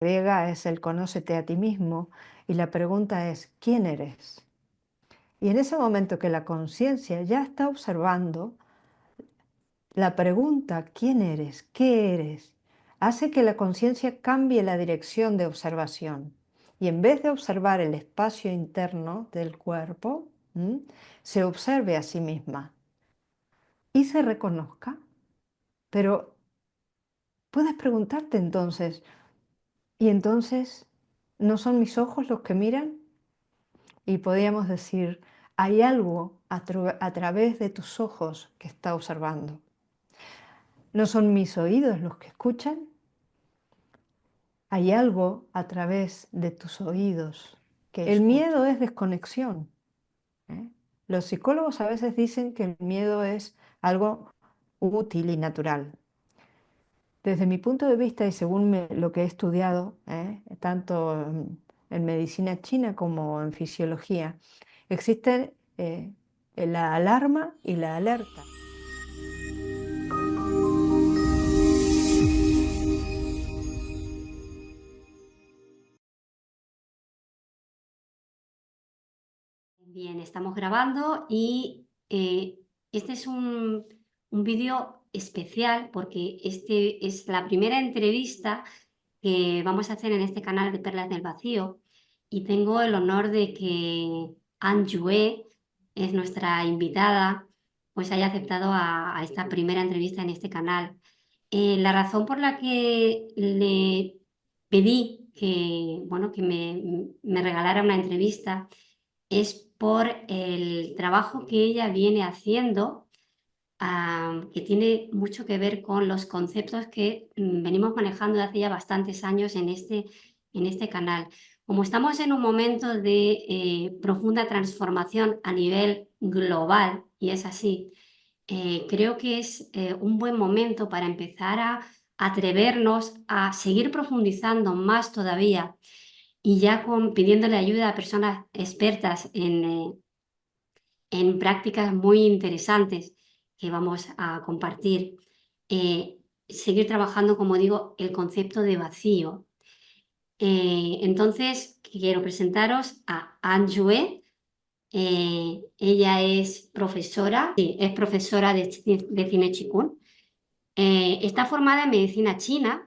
griega es el conócete a ti mismo y la pregunta es ¿quién eres? Y en ese momento que la conciencia ya está observando, la pregunta ¿quién eres? ¿Qué eres? Hace que la conciencia cambie la dirección de observación. Y en vez de observar el espacio interno del cuerpo, se observe a sí misma y se reconozca. Pero puedes preguntarte entonces, ¿y entonces no son mis ojos los que miran? Y podríamos decir, hay algo a través de tus ojos que está observando. ¿No son mis oídos los que escuchan? Hay algo a través de tus oídos que el miedo es desconexión, ¿eh? Los psicólogos a veces dicen que el miedo es algo útil y natural. Desde mi punto de vista y según lo que he estudiado, tanto en medicina china como en fisiología, existen la alarma y la alerta. Bien, estamos grabando y este es un vídeo especial porque este es la primera entrevista que vamos a hacer en este canal de Perlas del Vacío y tengo el honor de que Anne Yue, es nuestra invitada, pues haya aceptado a esta primera entrevista en este canal. La razón por la que le pedí que, bueno, que me regalara una entrevista es por el trabajo que ella viene haciendo, que tiene mucho que ver con los conceptos que venimos manejando desde hace ya bastantes años en este canal. Como estamos en un momento de profunda transformación a nivel global, y es así, creo que es un buen momento para empezar a atrevernos a seguir profundizando más todavía y ya pidiéndole ayuda a personas expertas en prácticas muy interesantes que vamos a compartir. Seguir trabajando, como digo, el concepto de vacío. Entonces, quiero presentaros a Anne Yue. Ella es profesora, sí, es profesora de cine chikun. Está formada en medicina china,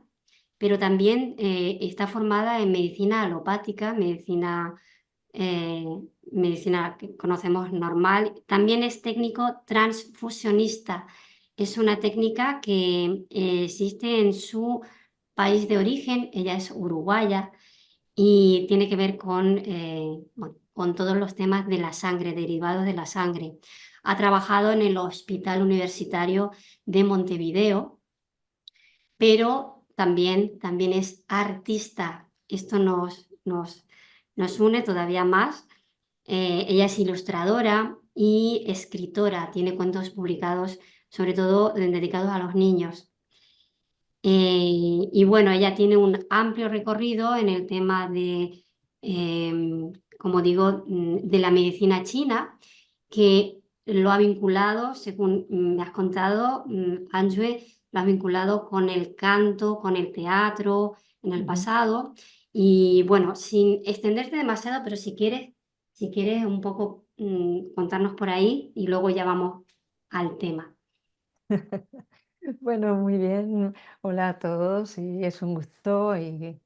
pero también está formada en medicina alopática, eh, medicina que conocemos normal. También es técnico transfusionista. Es una técnica que existe en su país de origen. Ella es uruguaya y tiene que ver bueno, con todos los temas de la sangre, derivados de la sangre. Ha trabajado en el Hospital Universitario de Montevideo, pero también es artista. Esto nos une todavía más. Ella es ilustradora y escritora, tiene cuentos publicados, sobre todo dedicados a los niños. Y bueno, ella tiene un amplio recorrido en el tema como digo, de la medicina china, que lo ha vinculado, según me has contado, Anjue, lo ha vinculado con el canto, con el teatro en el Ujú. pasado. Y bueno, sin extenderte demasiado, pero si quieres un poco contarnos por ahí y luego ya vamos al tema. Bueno, muy bien. Hola a todos y es un gusto y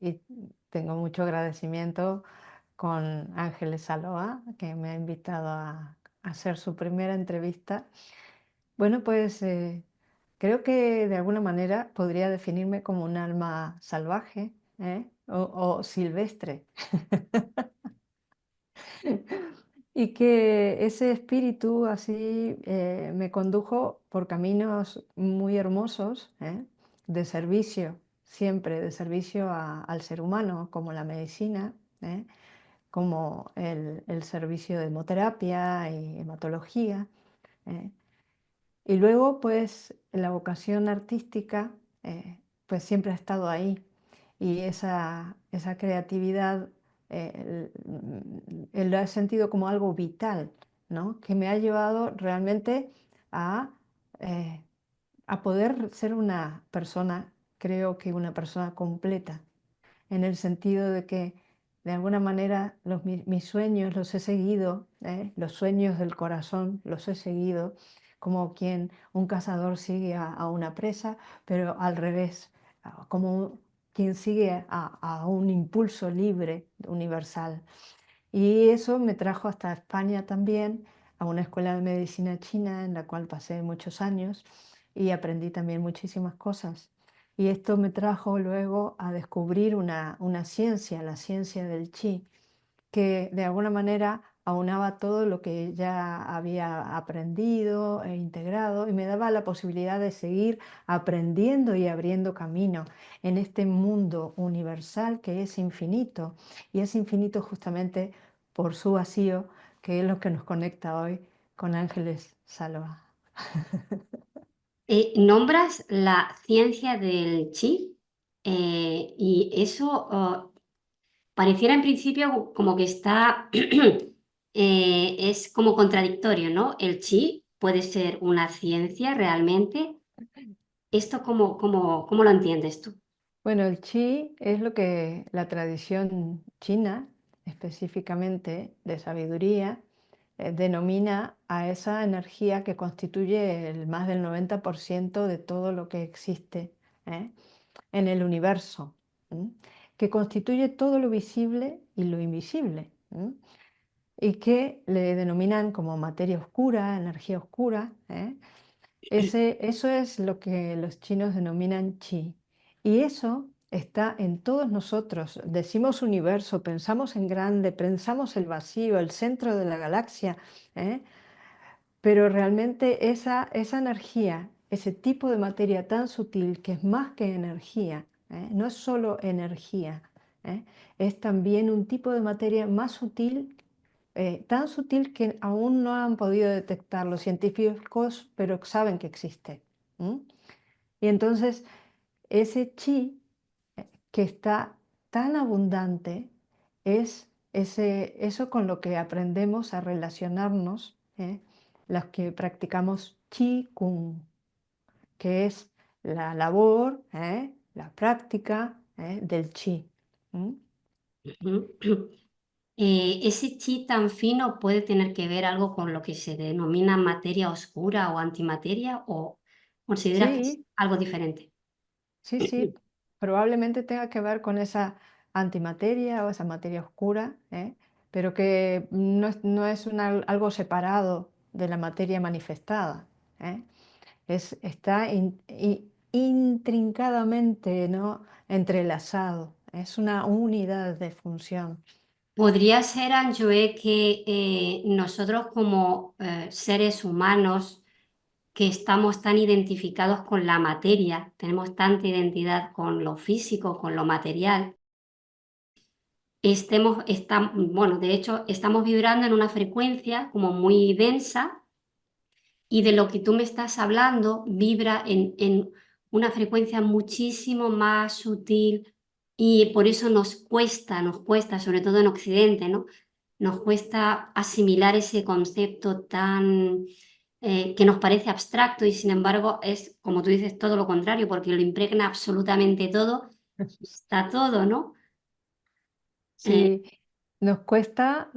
tengo mucho agradecimiento con Ángeles Saloa, que me ha invitado a hacer su primera entrevista. Bueno, pues creo que de alguna manera podría definirme como un alma salvaje, o silvestre. Y que ese espíritu así me condujo por caminos muy hermosos, de servicio, siempre de servicio al ser humano, como la medicina, como el servicio de hemoterapia y hematología. ¿Eh? Y luego, pues, la vocación artística, pues siempre ha estado ahí. Y esa creatividad lo he sentido como algo vital, ¿no? Que me ha llevado realmente a, eh, a poder ser una persona, creo que una persona completa. en el sentido de que de alguna manera mis sueños los he seguido, los sueños del corazón los he seguido, como quien un cazador sigue a una presa, pero al revés, como quien sigue a un impulso libre, universal. Y eso me trajo hasta España también, a una escuela de medicina china en la cual pasé muchos años y aprendí también muchísimas cosas. Y esto me trajo luego a descubrir una ciencia, la ciencia del chi, que de alguna manera aunaba todo lo que ya había aprendido e integrado y me daba la posibilidad de seguir aprendiendo y abriendo camino en este mundo universal que es infinito y es infinito justamente por su vacío, que es lo que nos conecta hoy con Ángeles Salva. Nombras la ciencia del chi y eso pareciera en principio como que está, es como contradictorio, ¿no? El chi puede ser una ciencia realmente. ¿Esto cómo lo entiendes tú? Bueno, el chi es lo que la tradición china, específicamente de sabiduría, denomina a esa energía que constituye el más del 90% de todo lo que existe, ¿eh? En el universo, ¿m? Que constituye todo lo visible y lo invisible, ¿m? Y que le denominan como materia oscura, energía oscura, ¿eh? Eso es lo que los chinos denominan chi. Y eso está en todos nosotros. Decimos universo, pensamos en grande, pensamos el vacío, el centro de la galaxia, ¿eh? Pero realmente esa energía, ese tipo de materia tan sutil que es más que energía, no es solo energía, ¿eh? Es también un tipo de materia más sutil, tan sutil que aún no han podido detectar los científicos, pero saben que existe. ¿M? Y entonces ese chi que está tan abundante es eso con lo que aprendemos a relacionarnos, los que practicamos Qi Kung, que es la labor, la práctica del Qi. ¿M? Ujú. ¿Ese chi tan fino puede tener que ver algo con lo que se denomina materia oscura o antimateria o consideras que es Sí, algo diferente? sí, sí, probablemente tenga que ver con esa antimateria o esa materia oscura, pero que no es algo separado de la materia manifestada. ¿Eh? Está intrincadamente, ¿no?, entrelazado, es una unidad de función. ¿Podría ser, Anjoé, que nosotros como seres humanos que estamos tan identificados con la materia, tenemos tanta identidad con lo físico, con lo material, bueno, de hecho, estamos vibrando en una frecuencia como muy densa y de lo que tú me estás hablando vibra en una frecuencia muchísimo más sutil y por eso nos cuesta, sobre todo en Occidente, ¿no? Nos cuesta asimilar ese concepto tan que nos parece abstracto y sin embargo es, como tú dices, todo lo contrario, porque lo impregna absolutamente todo, está todo, ¿no? Eh, Sí, nos cuesta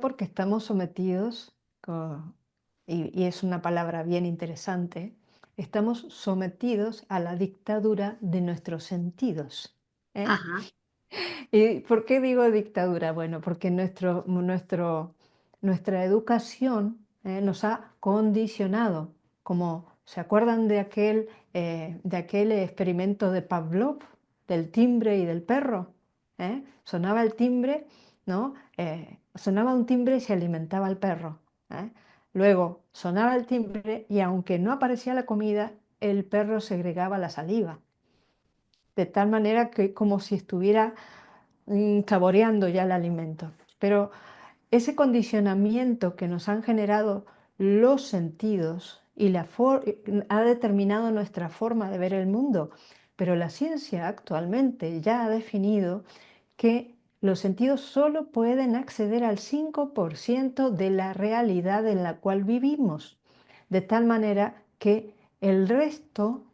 porque estamos sometidos, y es una palabra bien interesante, estamos sometidos a la dictadura de nuestros sentidos. ¿Eh? ajá, ¿Y por qué digo dictadura? Bueno, porque nuestra educación nos ha condicionado, como se acuerdan de aquel experimento de Pavlov, del timbre y del perro. Sonaba el timbre, ¿no? Sonaba un timbre y se alimentaba el perro. ¿Eh? Luego sonaba el timbre y aunque no aparecía la comida, el perro segregaba la saliva, de tal manera que como si estuviera saboreando ya el alimento. Pero ese condicionamiento que nos han generado los sentidos ha determinado nuestra forma de ver el mundo. Pero la ciencia actualmente ya ha definido que los sentidos solo pueden acceder al 5% de la realidad en la cual vivimos. De tal manera que el resto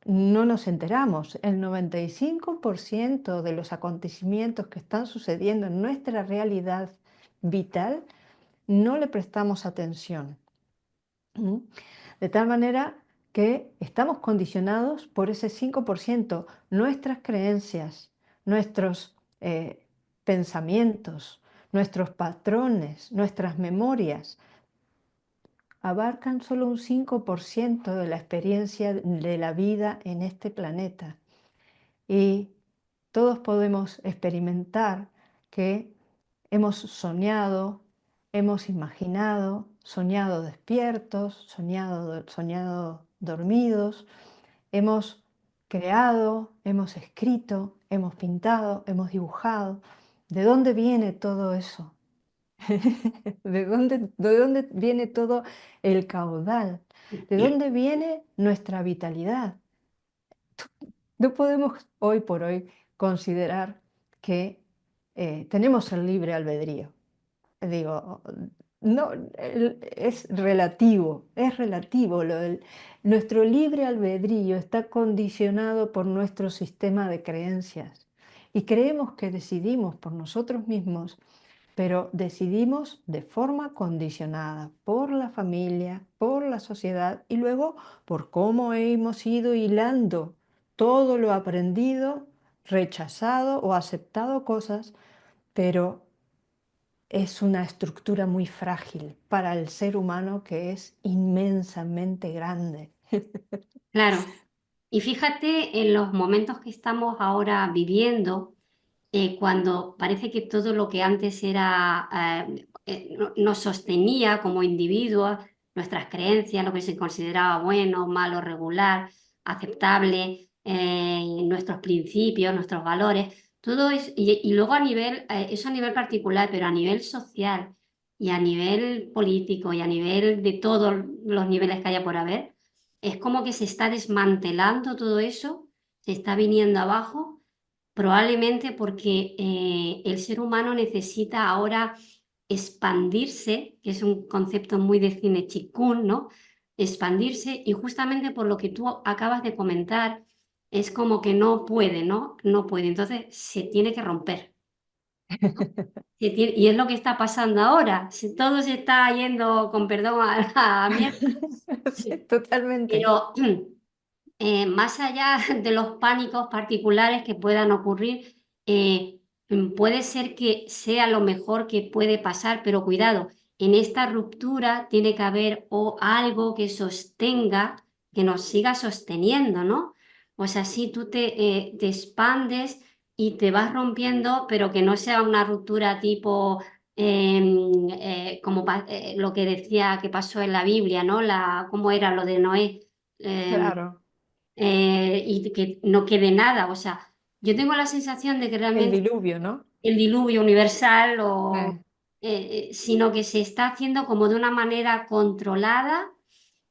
no nos enteramos. El 95% de los acontecimientos que están sucediendo en nuestra realidad vital no le prestamos atención. ¿Mm? De tal manera que estamos condicionados por ese 5%. Nuestras creencias, nuestros pensamientos, nuestros patrones, nuestras memorias abarcan solo un 5% de la experiencia de la vida en este planeta. Y todos podemos experimentar que hemos soñado, hemos imaginado, soñado despiertos, soñado dormidos, hemos creado, hemos escrito, hemos pintado, hemos dibujado. ¿De dónde viene todo eso? ¿De dónde viene todo el caudal? ¿De dónde viene nuestra vitalidad? No podemos hoy por hoy considerar que tenemos el libre albedrío. Digo, no, es relativo. Nuestro libre albedrío está condicionado por nuestro sistema de creencias y creemos que decidimos por nosotros mismos, pero decidimos de forma condicionada por la familia, por la sociedad y luego por cómo hemos ido hilando todo lo aprendido, rechazado o aceptado cosas, pero es una estructura muy frágil para el ser humano que es inmensamente grande. Claro. Y fíjate en los momentos que estamos ahora viviendo, cuando parece que todo lo que antes era, nos sostenía como individuos, nuestras creencias, lo que se consideraba bueno, malo, regular, aceptable, nuestros principios, nuestros valores, todo es, y luego a nivel, eso a nivel particular, pero a nivel social y a nivel político y a nivel de todos los niveles que haya por haber, es como que se está desmantelando todo eso, se está viniendo abajo. Probablemente porque el ser humano necesita ahora expandirse, que es un concepto muy de cine chikun, ¿no? Expandirse y justamente por lo que tú acabas de comentar, es como que no puede, ¿no? No puede, entonces se tiene que romper. Y es lo que está pasando ahora. Todo se está yendo, con perdón, a mierda. Sí, totalmente. Pero más allá de los pánicos particulares que puedan ocurrir, puede ser que sea lo mejor que puede pasar, pero cuidado, en esta ruptura tiene que haber o algo que sostenga, que nos siga sosteniendo, ¿no? O sea, si tú te expandes y te vas rompiendo, pero que no sea una ruptura tipo como lo que decía que pasó en la Biblia, ¿no? ¿Cómo era lo de Noé? Em, Claro, y que no quede nada. O sea, yo tengo la sensación de que el realmente diluvio, ¿no? el diluvio universal, Eh, sino que se está haciendo como de una manera controlada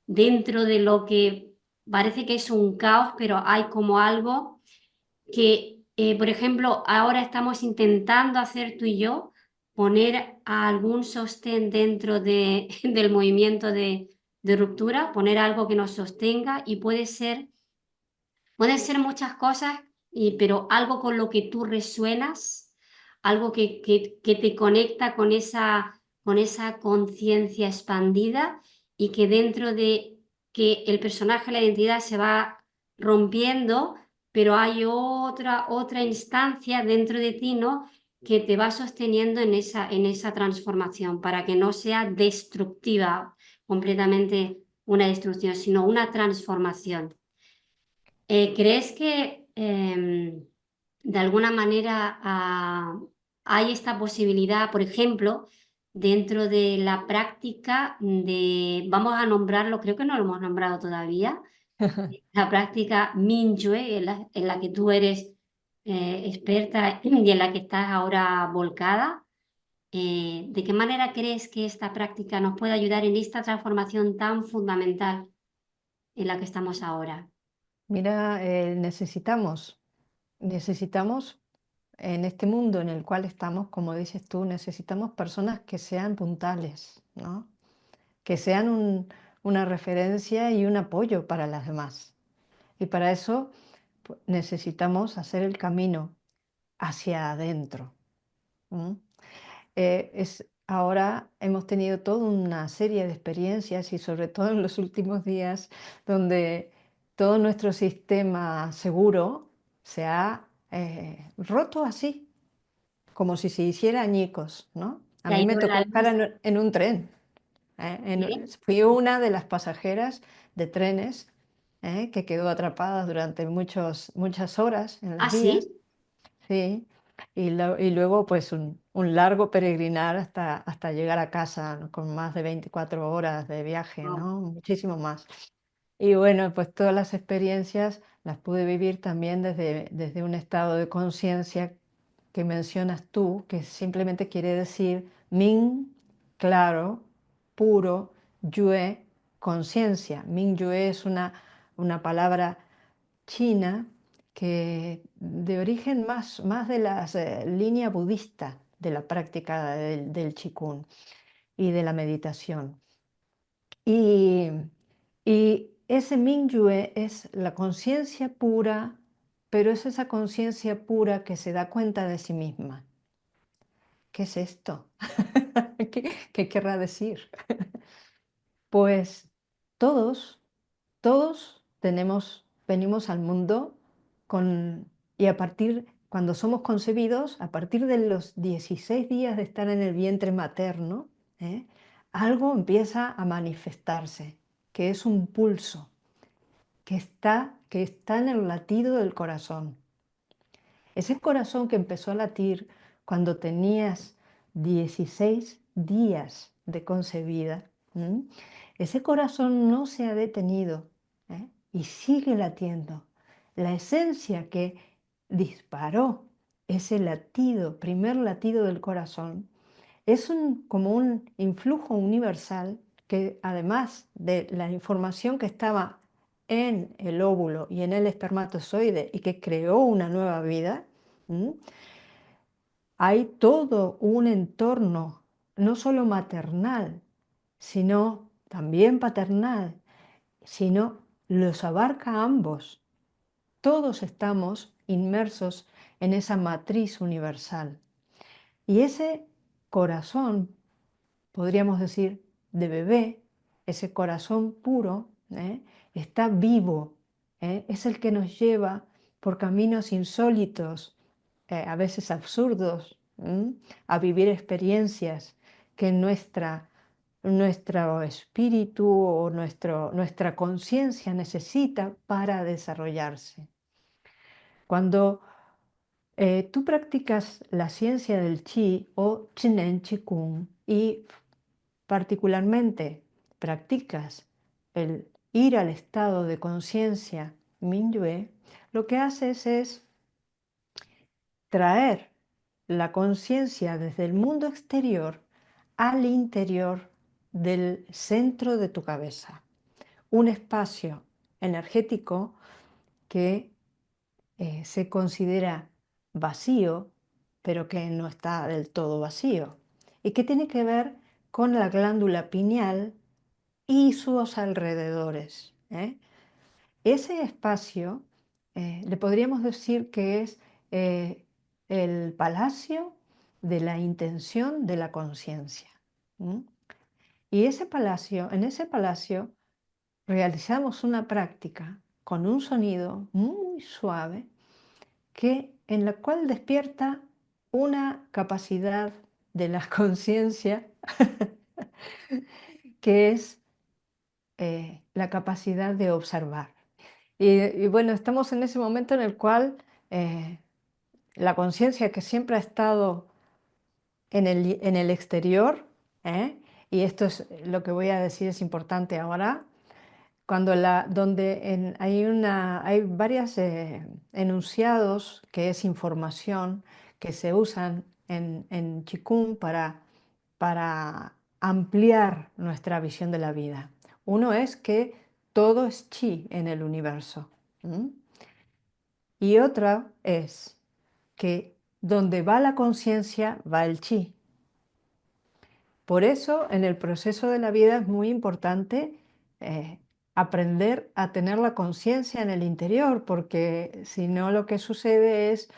dentro de lo que parece que es un caos, pero hay como algo que, por ejemplo, ahora estamos intentando hacer tú y yo, poner algún sostén dentro del movimiento de ruptura, poner algo que nos sostenga y pueden ser muchas cosas, pero algo con lo que tú resuenas, algo que te conecta con esa conciencia expandida y que dentro de que el personaje, la identidad se va rompiendo, pero hay otra instancia dentro de ti, ¿no? Que te va sosteniendo en esa transformación para que no sea destructiva, completamente una destrucción, sino una transformación. ¿Crees que de alguna manera hay esta posibilidad, por ejemplo, dentro de la práctica vamos a nombrarlo, creo que no lo hemos nombrado todavía, la práctica Mingyue, en la que tú eres experta y en la que estás ahora volcada? ¿De qué manera crees que esta práctica nos puede ayudar en esta transformación tan fundamental en la que estamos ahora? Mira, necesitamos en este mundo en el cual estamos, como dices tú, necesitamos personas que sean puntales, ¿no? Que sean una referencia y un apoyo para las demás. Y para eso necesitamos hacer el camino hacia adentro. ¿M? Ahora hemos tenido toda una serie de experiencias y sobre todo en los últimos días donde todo nuestro sistema seguro se ha roto así, como si se hiciera añicos, ¿no? A Se ha mí me ido la tocó estar luz, en un tren. ¿sí? Fui una de las pasajeras de trenes que quedó atrapada durante muchas horas en las ¿Ah, vías. sí? Sí, y luego pues un largo peregrinar hasta llegar a casa, ¿no? Con más de 24 horas de viaje, Guau. ¿no? Muchísimo más. Y bueno, pues todas las experiencias las pude vivir también desde un estado de conciencia que mencionas tú, que simplemente quiere decir Min, claro, puro, Yue, conciencia. Min Yue es una palabra china que de origen más de la línea budista de la práctica del Qigong y de la meditación. Y, y ese Mingyue es la conciencia pura, pero es esa conciencia pura que se da cuenta de sí misma. ¿Qué es esto? ¿Qué querrá decir? Pues todos venimos al mundo con, y a partir, cuando somos concebidos, a partir de los 16 días de estar en el vientre materno, ¿eh? Algo empieza a manifestarse, que es un pulso, que está en el latido del corazón. Ese corazón que empezó a latir cuando tenías 16 días de concebida, ¿m? Ese corazón no se ha detenido, ¿eh? Y sigue latiendo. La esencia que disparó ese latido, primer latido del corazón, es como un influjo universal que además de la información que estaba en el óvulo y en el espermatozoide y que creó una nueva vida, ¿m? Hay todo un entorno, no solo maternal, sino también paternal, sino los abarca a ambos. Todos estamos inmersos en esa matriz universal. Y ese corazón, podríamos decir, de bebé, ese corazón puro, está vivo, es el que nos lleva por caminos insólitos, a veces absurdos, a vivir experiencias que nuestro espíritu o nuestra conciencia necesita para desarrollarse. Cuando tú practicas la ciencia del Qi o Chinen Qigong y particularmente practicas el ir al estado de conciencia Minyue, lo que haces es traer la conciencia desde el mundo exterior al interior del centro de tu cabeza, un espacio energético que se considera vacío, pero que no está del todo vacío, y que tiene que ver con la glándula pineal y sus alrededores, ¿eh? Ese espacio le podríamos decir que es eh, el palacio de la intención de la conciencia. ¿M? Y en ese palacio realizamos una práctica con un sonido muy suave en la cual despierta una capacidad de la conciencia que es la capacidad de observar. Y bueno, estamos en ese momento en el cual eh, la conciencia que siempre ha estado en el exterior, ¿eh? Y esto es lo que voy a decir es importante ahora, hay varios enunciados que es información que se usan en Qigong para ampliar nuestra visión de la vida. Uno es que todo es chi en el universo. ¿M? Y otra es que donde va la conciencia va el chi. Por eso en el proceso de la vida es muy importante aprender a tener la conciencia en el interior, porque si no lo que sucede es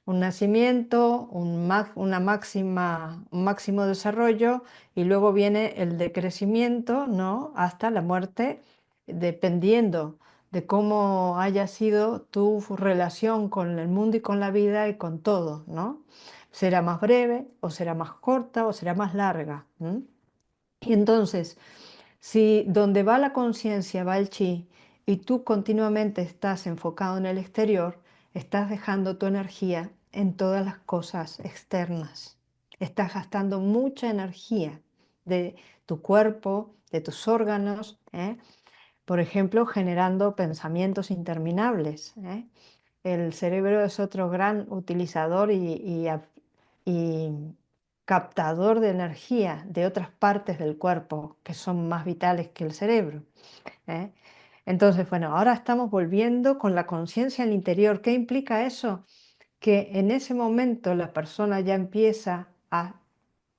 un nacimiento, un máximo desarrollo y luego viene el decrecimiento, ¿no? Hasta la muerte, dependiendo de cómo haya sido tu relación con el mundo y con la vida y con todo, ¿no? Será más breve o será más corta o será más larga. Y entonces, si donde va la conciencia va el chi y tú continuamente estás enfocado en el exterior, estás dejando tu energía en todas las cosas externas. Estás gastando mucha energía de tu cuerpo, de tus órganos, ¿eh? Por ejemplo, generando pensamientos interminables, ¿eh? El cerebro es otro gran utilizador y captador de energía de otras partes del cuerpo que son más vitales que el cerebro, ¿eh? Entonces, bueno, ahora estamos volviendo con la conciencia al interior. ¿Qué implica eso? Que en ese momento la persona ya empieza a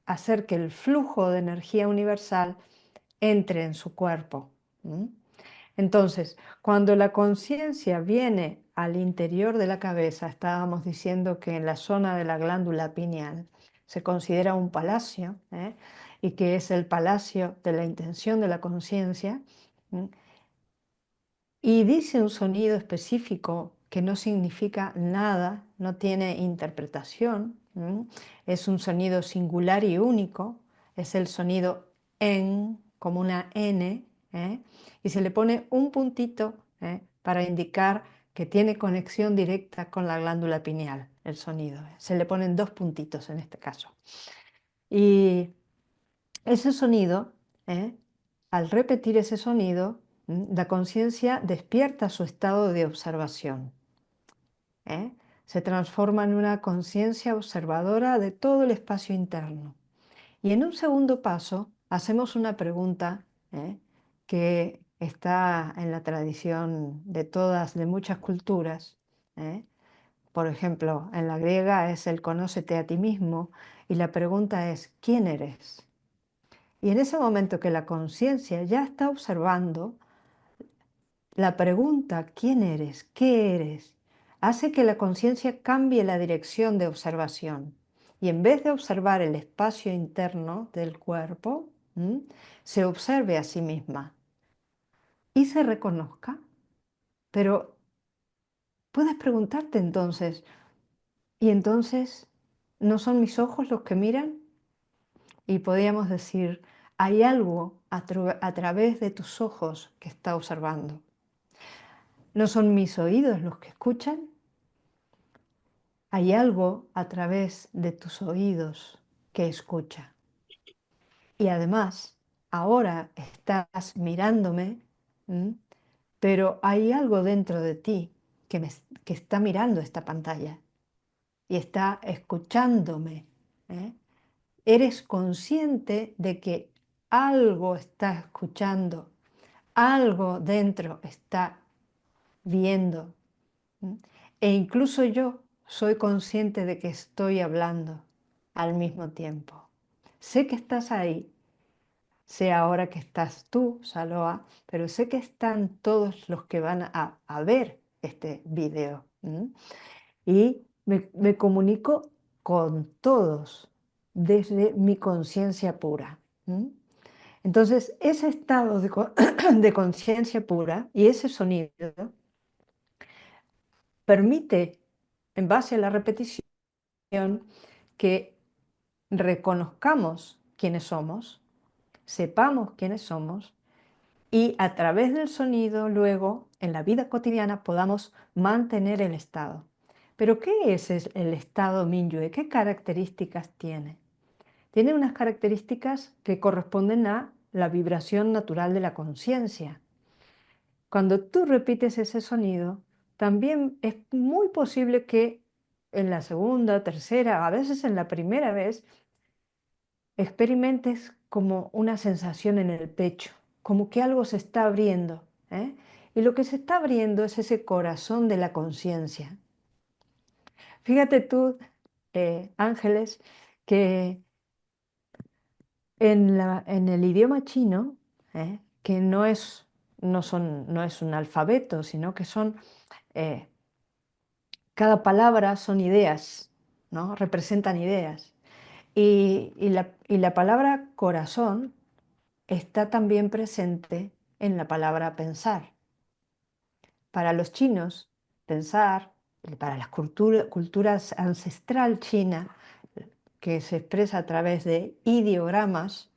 hacer que el flujo de energía universal entre en su cuerpo. ¿M? Entonces, cuando la conciencia viene al interior de la cabeza, estábamos diciendo que en la zona de la glándula pineal se considera un palacio, ¿eh? Y que es el palacio de la intención de la conciencia, ¿m? Y dice un sonido específico que no significa nada, no tiene interpretación, es un sonido singular y único, es el sonido en, como una N, ¿eh? Y se le pone un puntito, para indicar que tiene conexión directa con la glándula pineal, el sonido. Se le ponen dos puntitos en este caso. Y ese sonido, ¿eh? Al repetir ese sonido, la conciencia despierta su estado de observación, ¿eh? Se transforma en una conciencia observadora de todo el espacio interno. Y en un segundo paso, hacemos una pregunta, que está en la tradición de todas, de muchas culturas, ¿eh? Por ejemplo, en la griega es el conócete a ti mismo y la pregunta es, ¿quién eres? Y en ese momento que la conciencia ya está observando, la pregunta ¿quién eres? ¿Qué eres? Hace que la conciencia cambie la dirección de observación. Y en vez de observar el espacio interno del cuerpo, se observe a sí misma y se reconozca. Pero puedes preguntarte entonces, ¿y entonces no son mis ojos los que miran? Y podríamos decir, hay algo a través de tus ojos que está observando. ¿No son mis oídos los que escuchan? Hay algo a través de tus oídos que escucha. Y además, ahora estás mirándome, ¿m? Pero hay algo dentro de ti que está mirando esta pantalla y está escuchándome, ¿eh? Eres consciente de que algo está escuchando, algo dentro está viendo. ¿M? E incluso yo soy consciente de que estoy hablando al mismo tiempo. Sé que estás ahí, sé ahora que estás tú, Saloa, pero sé que están todos los que van a ver este video. Y me comunico con todos desde mi conciencia pura. Entonces, ese estado de conciencia pura y ese sonido permite, en base a la repetición, que reconozcamos quiénes somos, sepamos quiénes somos y a través del sonido luego en la vida cotidiana podamos mantener el estado. Pero ¿qué es el estado Minyue? ¿Qué características tiene? Tiene unas características que corresponden a la vibración natural de la conciencia. Cuando tú repites ese sonido, también es muy posible que en la segunda, tercera, a veces en la primera vez, experimentes como una sensación en el pecho, como que algo se está abriendo, ¿eh? Y lo que se está abriendo es ese corazón de la conciencia. Fíjate tú, Ángeles, que en el idioma chino, que no es no es un alfabeto, sino que son, eh, cada palabra son ideas, ¿no? Representan ideas. Y la palabra corazón está también presente en la palabra pensar. Para los chinos, pensar, para las culturas ancestral china, que se expresa a través de ideogramas,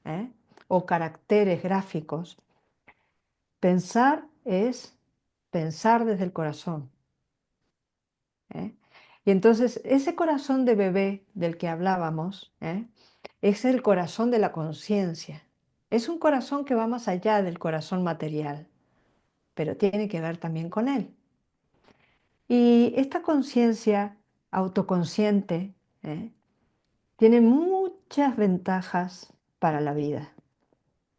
¿eh? o caracteres gráficos, pensar es pensar desde el corazón. ¿Eh? Y entonces ese corazón de bebé del que hablábamos, es el corazón de la conciencia. Es un corazón que va más allá del corazón material, pero tiene que ver también con él. Y esta conciencia autoconsciente, ¿eh? tiene muchas ventajas para la vida.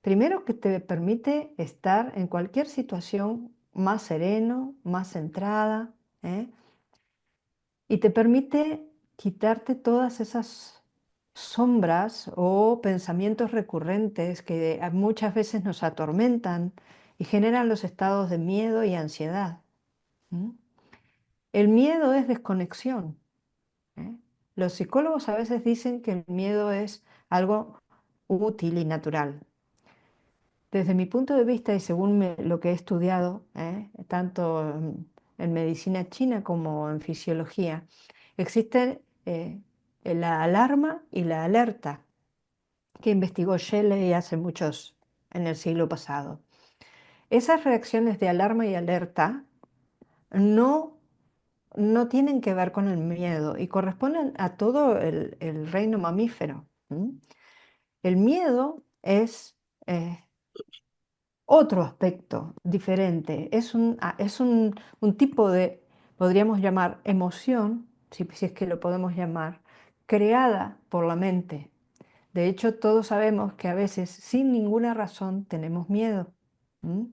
Primero, que te permite estar en cualquier situación más sereno, más centrada, ¿eh? Y te permite quitarte todas esas sombras o pensamientos recurrentes que muchas veces nos atormentan y generan los estados de miedo y ansiedad. ¿M? El miedo es desconexión. ¿Eh? Los psicólogos a veces dicen que el miedo es algo útil y natural. Desde mi punto de vista y según lo que he estudiado, tanto en medicina china como en fisiología, existe la alarma y la alerta que investigó Shelley hace muchos, en el siglo pasado. Esas reacciones de alarma y alerta no, no tienen que ver con el miedo y corresponden a todo el reino mamífero. ¿M? El miedo es otro aspecto diferente. Es un tipo de, podríamos llamar, emoción, si es que lo podemos llamar, creada por la mente. De hecho, todos sabemos que a veces, sin ninguna razón, tenemos miedo. ¿M?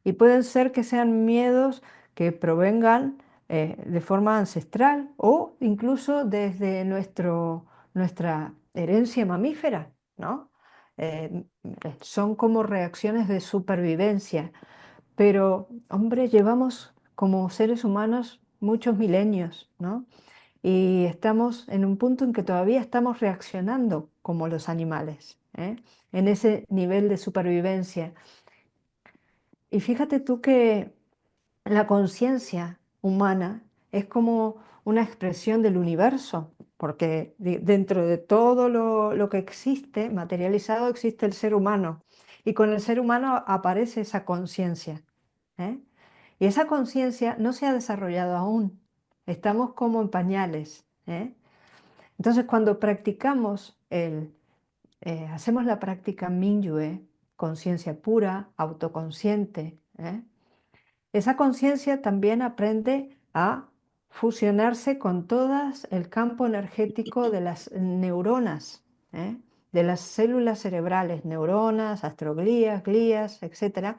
Y pueden ser que sean miedos que provengan de forma ancestral o incluso desde nuestra herencia mamífera, ¿no? Son como reacciones de supervivencia, pero, hombre, llevamos como seres humanos muchos milenios, ¿no? Y estamos en un punto en que todavía estamos reaccionando como los animales, en ese nivel de supervivencia. Y fíjate tú que la conciencia humana es como una expresión del universo, porque dentro de todo lo que existe, materializado, existe el ser humano. Y con el ser humano aparece esa conciencia. ¿Eh? Y esa conciencia no se ha desarrollado aún. Estamos como en pañales. Entonces, cuando practicamos hacemos la práctica Minyue, conciencia pura, autoconsciente, esa conciencia también aprende a fusionarse con todo el campo energético de las neuronas, de las células cerebrales, neuronas, astroglías, glías, etcétera.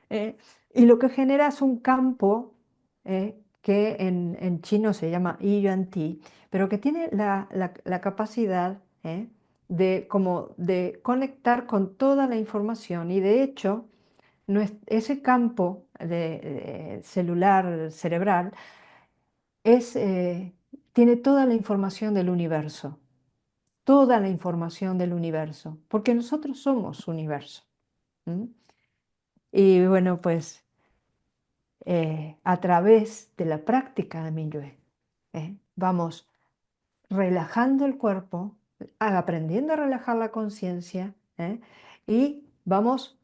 eh, y lo que genera es un campo que en chino se llama Yi-Yuan-Ti, pero que tiene la capacidad como de conectar con toda la información y de hecho ese campo celular, cerebral, es, tiene toda la información del universo, toda la información del universo, porque nosotros somos universo. ¿M? Y bueno, pues a través de la práctica de Minyue, vamos relajando el cuerpo, aprendiendo a relajar la conciencia, y vamos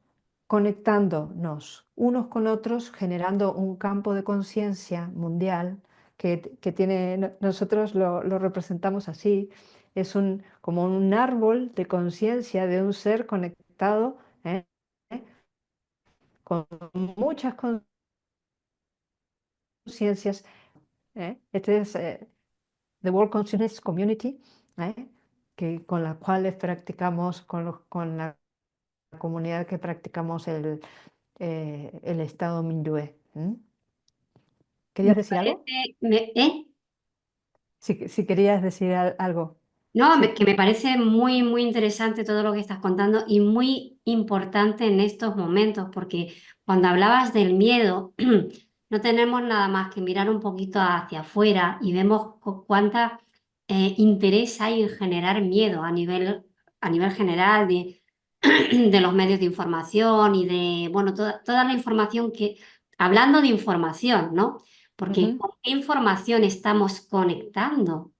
conectándonos unos con otros, generando un campo de conciencia mundial que tiene, nosotros lo representamos así, es como un árbol de conciencia de un ser conectado, ¿eh? con muchas conciencias. Este es The World Consciousness Community, ¿eh? Con la cual practicamos, con la comunidad que practicamos el estado Minyue. Me ¿Querías decir algo? parece, Si querías decir algo. No, Sí. que me parece muy, muy interesante todo lo que estás contando y muy importante en estos momentos, porque cuando hablabas del miedo, no tenemos nada más que mirar un poquito hacia afuera y vemos cuánta interés hay en generar miedo a nivel general de los medios de información y de, bueno, toda la información que, hablando de información, ¿no? Porque Ujú, ¿con qué información estamos conectando?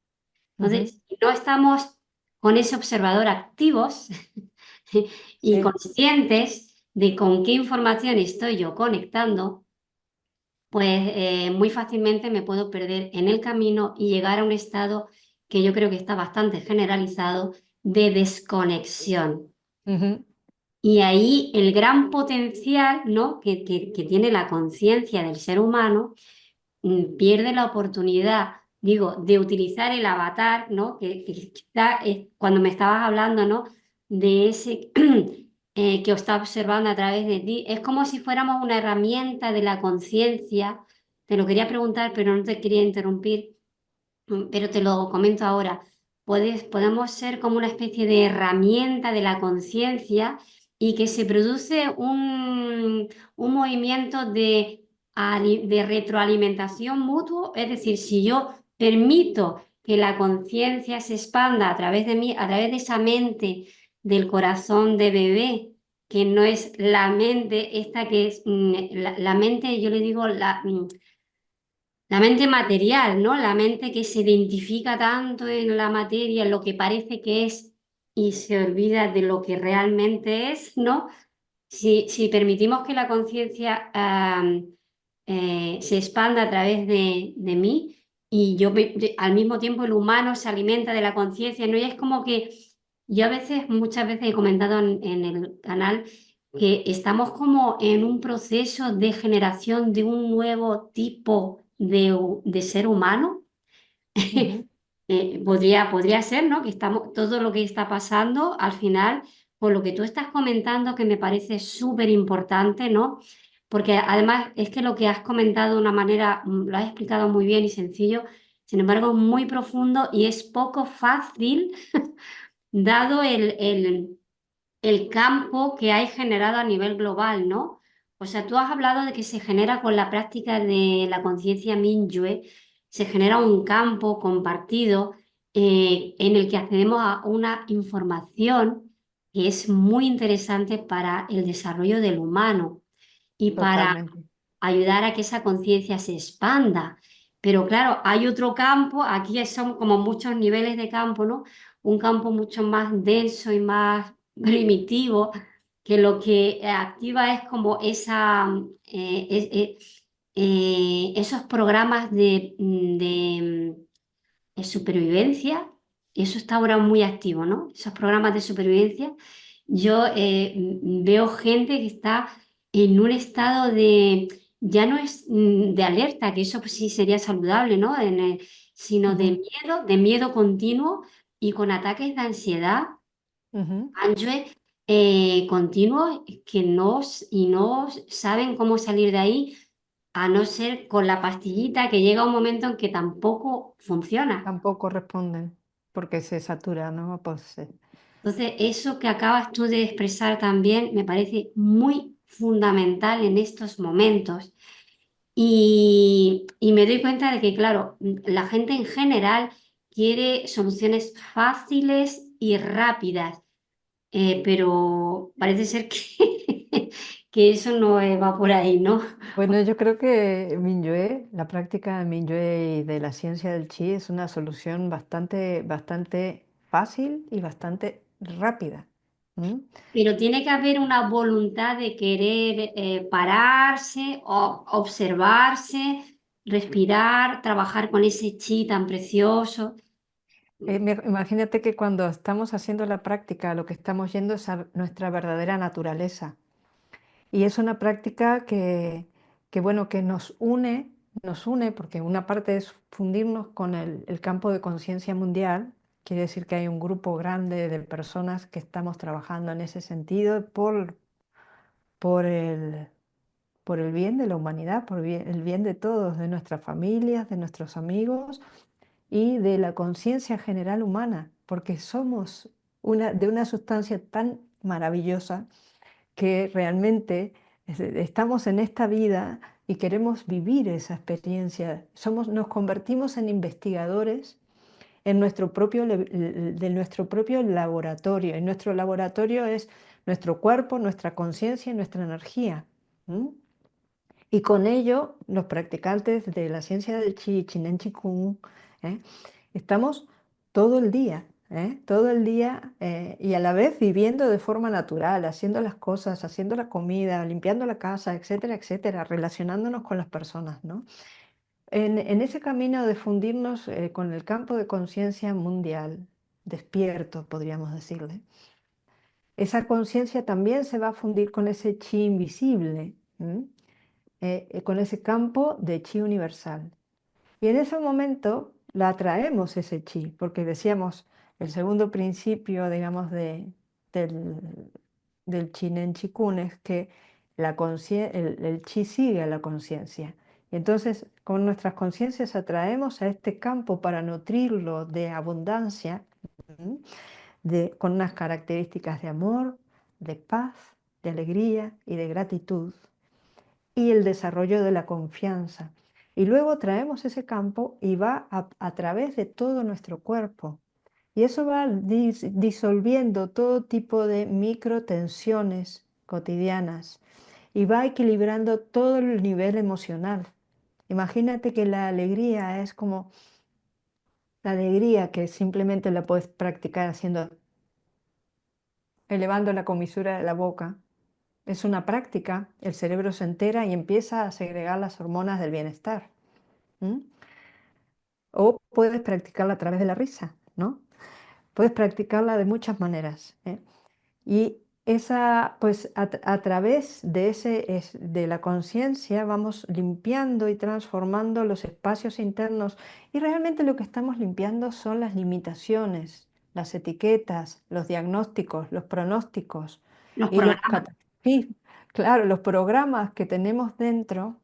ujú, Entonces, si no estamos con ese observador activos y sí. conscientes de con qué información estoy yo conectando, pues muy fácilmente me puedo perder en el camino y llegar a un estado que yo creo que está bastante generalizado de desconexión. Ujú, Y ahí el gran potencial, ¿no? que tiene la conciencia del ser humano pierde la oportunidad, digo, de utilizar el avatar, ¿no? Que quizá, cuando me estabas hablando, ¿no? De ese que os está observando a través de ti, es como si fuéramos una herramienta de la conciencia. Te lo quería preguntar, pero no te quería interrumpir, pero te lo comento ahora. Podemos ser como una especie de herramienta de la conciencia y que se produce un movimiento de retroalimentación mutuo, es decir, si yo permito que la conciencia se expanda a través de mí, a través de esa mente del corazón de bebé, que no es la mente, esta que es la mente, yo le digo la mente material, ¿no? La mente que se identifica tanto en la materia, en lo que parece que es y se olvida de lo que realmente es, ¿no? Si permitimos que la conciencia se expanda a través de mí y al mismo tiempo el humano se alimenta de la conciencia, ¿no? Y es como que yo a veces, muchas veces he comentado en el canal que estamos como en un proceso de generación de un nuevo tipo de ser humano. ujú. Podría ser, ¿no? Que estamos, todo lo que está pasando al final, por lo que tú estás comentando, que me parece súper importante, ¿no? Porque además es que lo que has comentado de una manera, lo has explicado muy bien y sencillo, sin embargo, muy profundo y es poco fácil, dado el campo que hay generado a nivel global, ¿no? O sea, tú has hablado de que se genera con la práctica de la conciencia Mingyue, se genera un campo compartido en el que accedemos a una información que es muy interesante para el desarrollo del humano y para Totalmente. ayudar a que esa conciencia se expanda. Pero claro, hay otro campo, aquí son como muchos niveles de campo, ¿no? Un campo mucho más denso y más primitivo, que lo que activa es como esos programas de supervivencia, eso está ahora muy activo, ¿no? Esos programas de supervivencia. Yo veo gente que está en un estado ya no es de alerta, que eso pues sí sería saludable, ¿no? Sino Ujú, de miedo continuo y con ataques de ansiedad, ujú. ansiedad continuos que y no saben cómo salir de ahí, a no ser con la pastillita que llega un momento en que tampoco funciona. Tampoco responden porque se satura, ¿no? Pues, Entonces, eso que acabas tú de expresar también me parece muy fundamental en estos momentos. Y me doy cuenta de que, claro, la gente en general quiere soluciones fáciles y rápidas, pero parece ser que, que eso no va por ahí, ¿no? bueno, yo creo que Minyue, la práctica de Minyue y de la ciencia del chi es una solución bastante fácil y bastante rápida. ¿M? Pero tiene que haber una voluntad de querer pararse, observarse, respirar, trabajar con ese chi tan precioso. Imagínate que cuando estamos haciendo la práctica, lo que estamos yendo es a nuestra verdadera naturaleza. Y es una práctica bueno, que nos une porque una parte es fundirnos con el campo de conciencia mundial, quiere decir que hay un grupo grande de personas que estamos trabajando en ese sentido por el, por el bien de la humanidad, el bien de todos, de nuestras familias, de nuestros amigos y de la conciencia general humana, porque somos de una sustancia tan maravillosa que realmente estamos en esta vida y queremos vivir esa experiencia. Nos convertimos en investigadores en de nuestro propio laboratorio. Y nuestro laboratorio es nuestro cuerpo, nuestra conciencia y nuestra energía. ¿M? Y con ello, los practicantes de la ciencia del Chi, Chinen Chikung, ¿eh? Estamos todo el día, todo el día y a la vez viviendo de forma natural, haciendo las cosas, haciendo la comida, limpiando la casa, etcétera, etcétera, relacionándonos con las personas, ¿no? En ese camino de fundirnos con el campo de conciencia mundial, despierto, podríamos decirle, esa conciencia también se va a fundir con ese chi invisible, con ese campo de chi universal. Y en ese momento la atraemos ese chi, porque decíamos, el segundo principio, digamos, del, del Chinen Chikun es que el chi sigue a la conciencia. Y entonces, con nuestras conciencias atraemos a este campo para nutrirlo de abundancia, ¿m? Con unas características de amor, de paz, de alegría y de gratitud y el desarrollo de la confianza. Y luego traemos ese campo y va a través de todo nuestro cuerpo. Y eso va disolviendo todo tipo de microtensiones cotidianas y va equilibrando todo el nivel emocional. Imagínate que la alegría es como la alegría que simplemente la puedes practicar elevando la comisura de la boca. Es una práctica, el cerebro se entera y empieza a segregar las hormonas del bienestar. ¿M? O puedes practicarla a través de la risa, ¿no? Puedes practicarla de muchas maneras, ¿eh? Y pues a través de de la conciencia vamos limpiando y transformando los espacios internos y realmente lo que estamos limpiando son las limitaciones, las etiquetas, los diagnósticos, los pronósticos Los y programas. claro, los programas que tenemos dentro,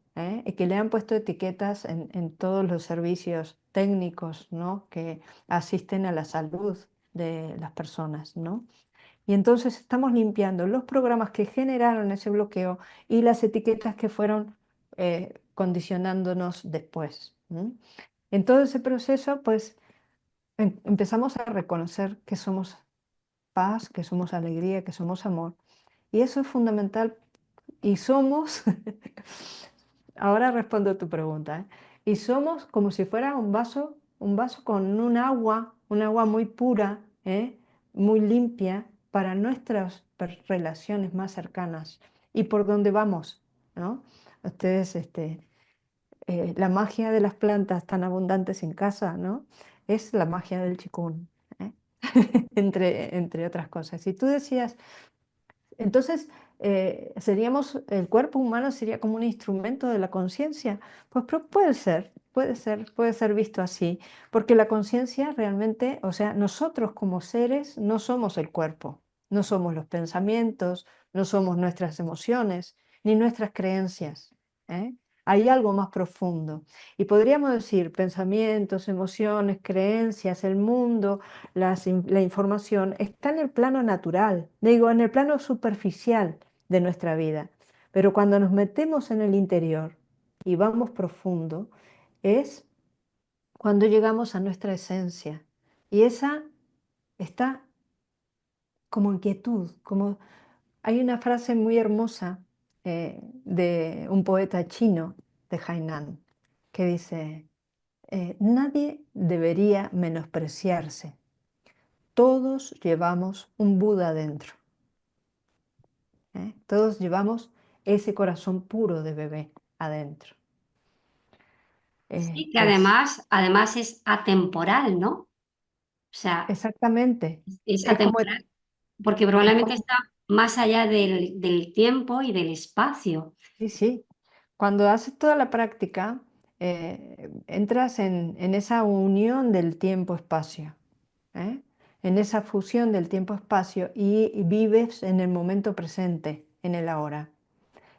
y que le han puesto etiquetas en todos los servicios técnicos, ¿no? Que asisten a la salud de las personas, ¿no? Y entonces estamos limpiando los programas que generaron ese bloqueo y las etiquetas que fueron condicionándonos después. ¿M? En todo ese proceso, pues empezamos a reconocer que somos paz, que somos alegría, que somos amor. Y eso es fundamental. Y somos, ahora respondo a tu pregunta, ¿eh? Y somos como si fuera un vaso con un agua muy pura, muy limpia para nuestras relaciones más cercanas y por donde vamos, ¿no? Ustedes, la magia de las plantas tan abundantes en casa, ¿no? Es la magia del chikún, ¿eh? Entre otras cosas. Y tú decías, entonces, el cuerpo humano sería como un instrumento de la conciencia. Pues puede ser visto así, porque la conciencia realmente, o sea, nosotros como seres no somos el cuerpo, no somos los pensamientos, no somos nuestras emociones, ni nuestras creencias, ¿eh? Hay algo más profundo. Y podríamos decir pensamientos, emociones, creencias, el mundo, la información está en el plano natural, digo, en el plano superficial de nuestra vida. Pero cuando nos metemos en el interior y vamos profundo, es cuando llegamos a nuestra esencia. Y esa está como en quietud, como hay una frase muy hermosa de un poeta chino de Hainan que dice, nadie debería menospreciarse. Todos llevamos un Buda dentro, ¿eh? Todos llevamos ese corazón puro de bebé adentro. Sí, que Pues además es atemporal, ¿no? O sea, exactamente, es es como, atemporal porque es probablemente como, está más allá del tiempo y del espacio. sí, sí. Cuando haces toda la práctica, entras en esa unión del tiempo-espacio, ¿eh? En esa fusión del tiempo-espacio y vives en el momento presente, en el ahora.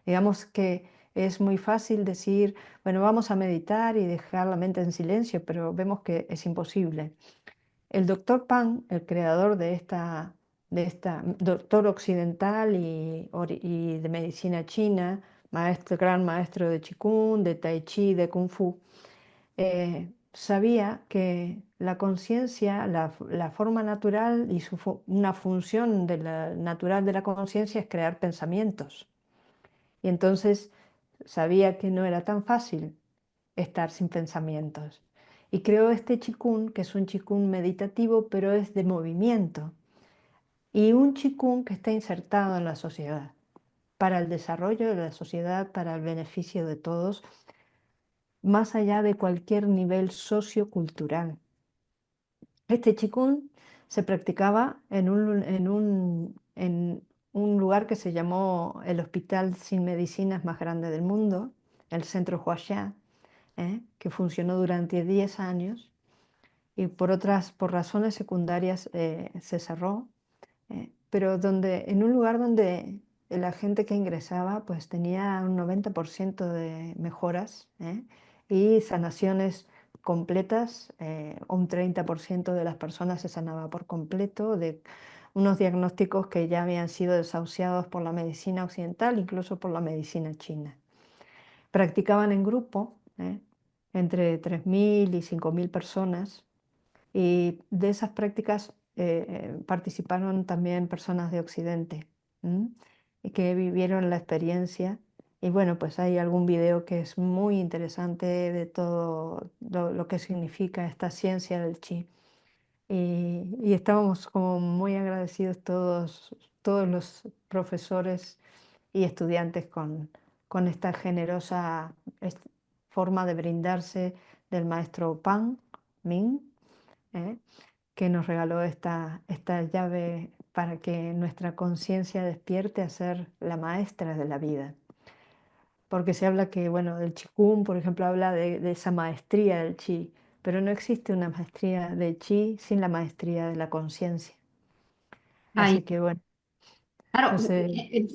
Digamos que es muy fácil decir, bueno, vamos a meditar y dejar la mente en silencio, pero vemos que es imposible. El doctor Pan, el creador de esta doctor occidental y de medicina china, gran maestro de Qigong, de Tai Chi, de Kung Fu, sabía que la conciencia, la forma natural y una función natural de la conciencia es crear pensamientos. Y entonces sabía que no era tan fácil estar sin pensamientos. Y creó este chikun, que es un chikun meditativo, pero es de movimiento. Y un chikun que está insertado en la sociedad, para el desarrollo de la sociedad, para el beneficio de todos, más allá de cualquier nivel sociocultural. Este chikun se practicaba en un lugar que se llamó el Hospital Sin Medicinas más grande del mundo, el Centro Huaxia, que funcionó durante 10 años y por razones secundarias se cerró, pero en un lugar donde la gente que ingresaba pues tenía un 90% de mejoras, y sanaciones completas, un 30% de las personas se sanaba por completo de unos diagnósticos que ya habían sido desahuciados por la medicina occidental, incluso por la medicina china. Practicaban en grupo, entre 3.000 y 5.000 personas, y de esas prácticas participaron también personas de Occidente, ¿m? Y que vivieron la experiencia. Y bueno, pues hay algún video que es muy interesante de todo lo que significa esta ciencia del chi. Y estábamos como muy agradecidos todos los profesores y estudiantes con esta generosa forma de brindarse del maestro Pan Ming, ¿eh? Que nos regaló esta llave para que nuestra conciencia despierte a ser la maestra de la vida. Porque se habla que, bueno, del Qigong, por ejemplo, habla de esa maestría del Qi, pero no existe una maestría de Qi sin la maestría de la conciencia. Ay, Así que, bueno, claro, pues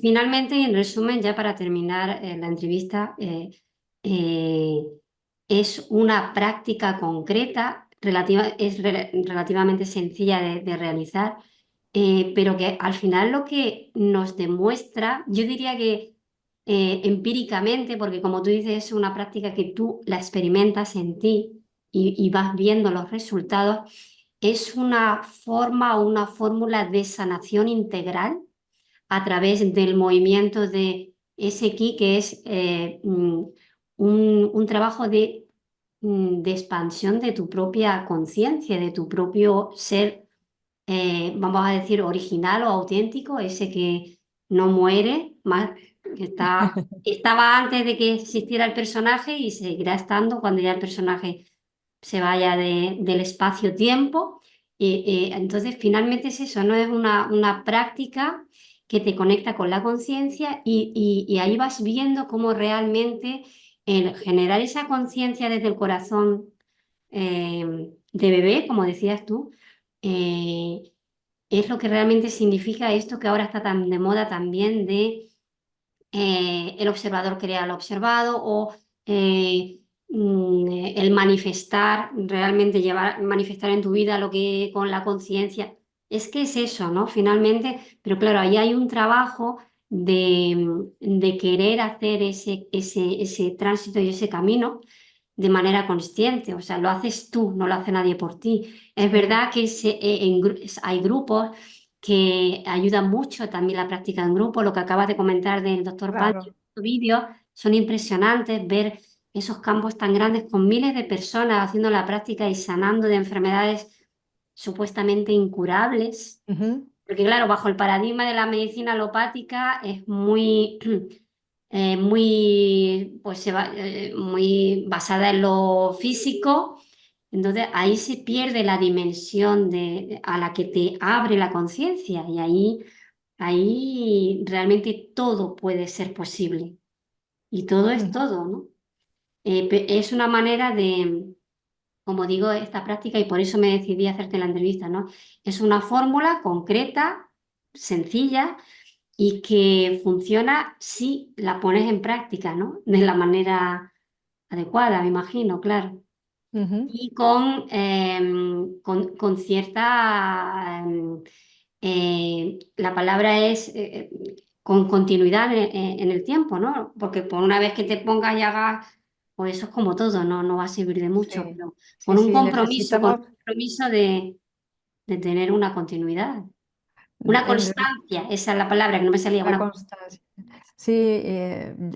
finalmente, en resumen, ya para terminar la entrevista, eh, es una práctica concreta, relativamente sencilla de realizar, pero que al final lo que nos demuestra, yo diría que empíricamente, porque como tú dices, es una práctica que tú la experimentas en ti y vas viendo los resultados, es una forma o una fórmula de sanación integral a través del movimiento de ese ki, que es un trabajo de expansión de tu propia conciencia, de tu propio ser, vamos a decir, original o auténtico, ese que no muere, más, que estaba antes de que existiera el personaje y seguirá estando cuando ya el personaje se vaya del espacio-tiempo. Entonces, finalmente es eso, ¿no? Es una práctica que te conecta con la conciencia y ahí vas viendo cómo realmente el generar esa conciencia desde el corazón de bebé, como decías tú, eh, es lo que realmente significa esto que ahora está tan de moda también de el observador crea lo observado o el manifestar, realmente manifestar en tu vida lo que con la conciencia. Es que es eso, ¿no? Finalmente, pero claro, ahí hay un trabajo de querer hacer ese tránsito y ese camino de manera consciente, o sea, lo haces tú, no lo hace nadie por ti. Es sí, verdad que hay grupos que ayudan mucho también la práctica en grupo, lo que acabas de comentar del doctor Pan, claro. los vídeos son impresionantes, ver esos campos tan grandes con miles de personas haciendo la práctica y sanando de enfermedades supuestamente incurables. Ujú, Porque claro, bajo el paradigma de la medicina alopática es muy, muy, pues muy basada en lo físico, entonces ahí se pierde la dimensión a la que te abre la conciencia y ahí realmente todo puede ser posible y todo es ujú, todo, ¿no? Es una manera de, como digo, esta práctica y por eso me decidí a hacerte la entrevista, ¿no? Es una fórmula concreta, sencilla, y que funciona si la pones en práctica, ¿no? De la manera adecuada, me imagino, claro. Ujú. Y con cierta, la palabra es con continuidad en el tiempo, ¿no? Porque por una vez que te pongas y hagas, pues eso es como todo, ¿no? No va a servir de mucho, Sí, pero sí, sí, necesitamos, con un compromiso de tener una continuidad. Una en constancia, esa es la palabra que no me salía. la Una, constancia. Sí,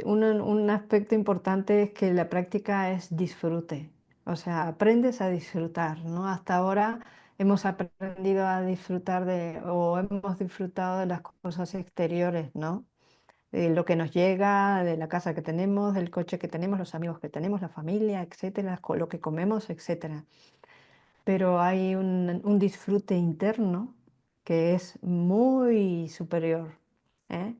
un aspecto importante es que la práctica es disfrute, o sea, aprendes a disfrutar, ¿no? Hasta ahora hemos aprendido a disfrutar o hemos disfrutado de las cosas exteriores, ¿no? De lo que nos llega, de la casa que tenemos, del coche que tenemos, los amigos que tenemos, la familia, etcétera, lo que comemos, etcétera. Pero hay un disfrute interno que es muy superior, ¿eh?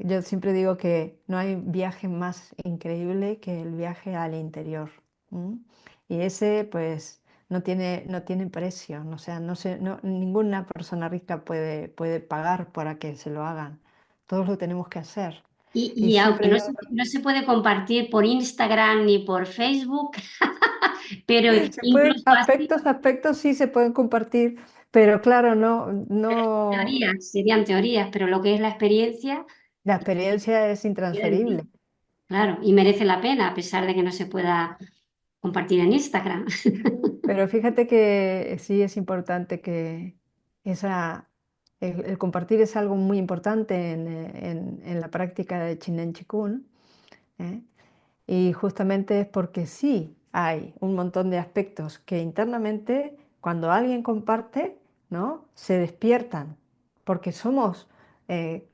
Yo siempre digo que no hay viaje más increíble que el viaje al interior. ¿M? Y ese, pues, no tiene precio. O sea, ninguna persona rica puede pagar para que se lo hagan. Todos lo tenemos que hacer. Y y siempre aunque digo, no se puede compartir por Instagram ni por Facebook, pero incluso así, aspectos sí se pueden compartir, pero claro, no, teorías, serían teorías, pero lo que es la experiencia, la experiencia es queda en ti, intransferible. claro, y merece la pena a pesar de que no se pueda compartir en Instagram. Pero fíjate que sí es importante que esa, el compartir es algo muy importante en la práctica de Chinen Chikun, ¿eh? Y justamente es porque sí hay un montón de aspectos que internamente, cuando alguien comparte, ¿no? Se despiertan, porque somos eh,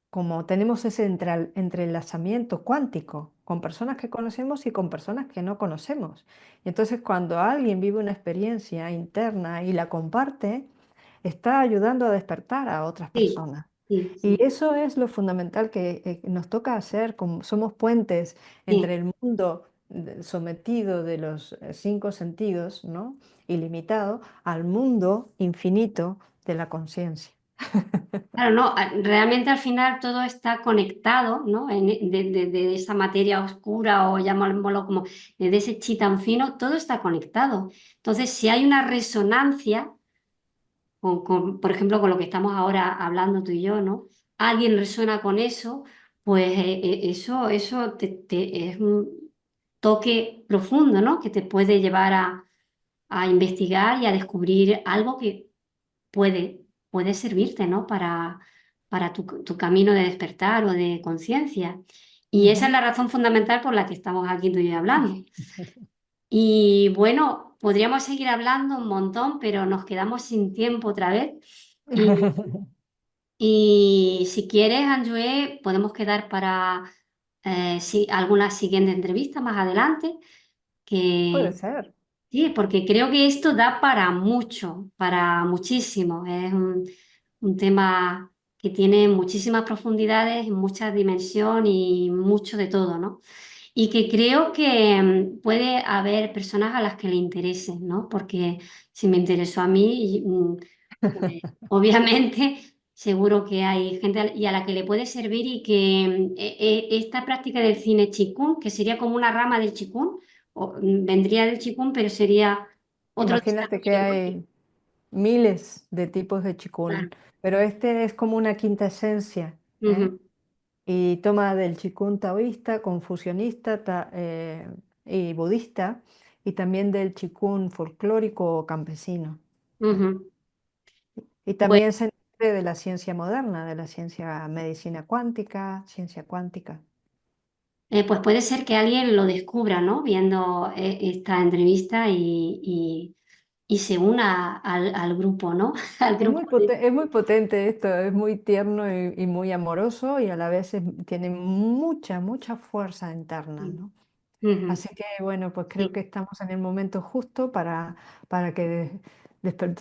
como tenemos ese entrelazamiento cuántico con personas que conocemos y con personas que no conocemos. Y entonces cuando alguien vive una experiencia interna y la comparte, está ayudando a despertar a otras Sí, personas. sí, Y sí, eso es lo fundamental que nos toca hacer, como somos puentes entre sí. el mundo sometido de los cinco sentidos, ¿no? Ilimitado, al mundo infinito de la conciencia. Claro, no, realmente al final todo está conectado, ¿no? De esa materia oscura o llamémoslo como de ese chi tan fino, todo está conectado. Entonces, si hay una resonancia, por ejemplo, con lo que estamos ahora hablando tú y yo, ¿no? Alguien resuena con eso, pues eso es un toque profundo, ¿no? Que te puede llevar a investigar y a descubrir algo que puede, puede servirte, ¿no? Para tu camino de despertar o de conciencia. Y esa es Ujú. la razón fundamental por la que estamos aquí tú y yo hablando. Y bueno, podríamos seguir hablando un montón, pero nos quedamos sin tiempo otra vez. Y, y si quieres, Anjoé, podemos quedar para alguna siguiente entrevista más adelante, Puede que ser. sí, porque creo que esto da para mucho, para muchísimo. Es un tema que tiene muchísimas profundidades, mucha dimensión y mucho de todo, ¿no? Y que creo que puede haber personas a las que le interese, ¿no? Porque si me interesó a mí, pues obviamente seguro que hay gente y a la que le puede servir y que esta práctica del cine chikung, que sería como una rama del chikung, vendría del chikung, pero sería otro Imagínate que desarrollo, ¿no? hay miles de tipos de chikun, Claro. pero este es como una quinta esencia, ¿eh? Ujú, Y toma del chikun taoísta, confucianista y budista, y también del chikun folclórico o campesino, ¿eh? ujú. Y Pues, también se nutre de la ciencia moderna, de la ciencia medicina cuántica, ciencia cuántica. pues puede ser que alguien lo descubra, ¿no? Viendo esta entrevista y se una al grupo, ¿no? Al grupo de... Es muy potente esto, es muy tierno y muy amoroso y a la vez tiene mucha, mucha fuerza interna, ¿no? Ujú, Así que bueno, pues creo sí. que estamos en el momento justo para que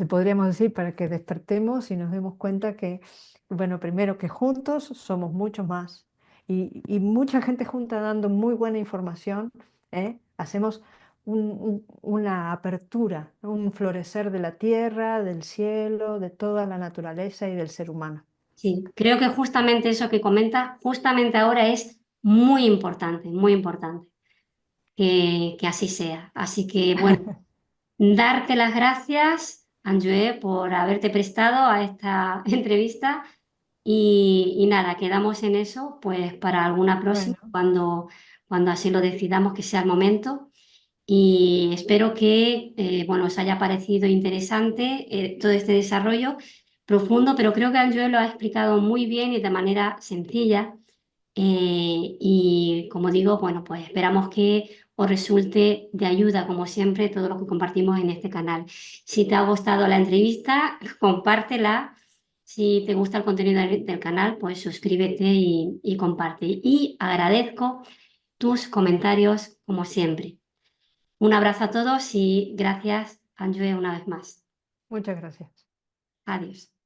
podríamos decir, para que despertemos y nos demos cuenta que, bueno, primero que juntos somos mucho más y mucha gente junta dando muy buena información, ¿eh? Hacemos una apertura, un florecer de la tierra, del cielo, de toda la naturaleza y del ser humano. Sí, creo que justamente eso que comentas, justamente ahora es muy importante que así sea. Así que, bueno, darte las gracias, Anjoé, por haberte prestado a esta entrevista y nada, quedamos en eso, pues para alguna próxima, Bueno, cuando así lo decidamos que sea el momento. Y espero que bueno, os haya parecido interesante todo este desarrollo profundo, pero creo que Anjoé lo ha explicado muy bien y de manera sencilla. Y como digo, bueno, pues esperamos que os resulte de ayuda, como siempre, todo lo que compartimos en este canal. Si te ha gustado la entrevista, compártela. Si te gusta el contenido del canal, pues suscríbete y comparte. Y agradezco tus comentarios, como siempre. Un abrazo a todos y gracias, Anjue, una vez más. muchas gracias. Adiós.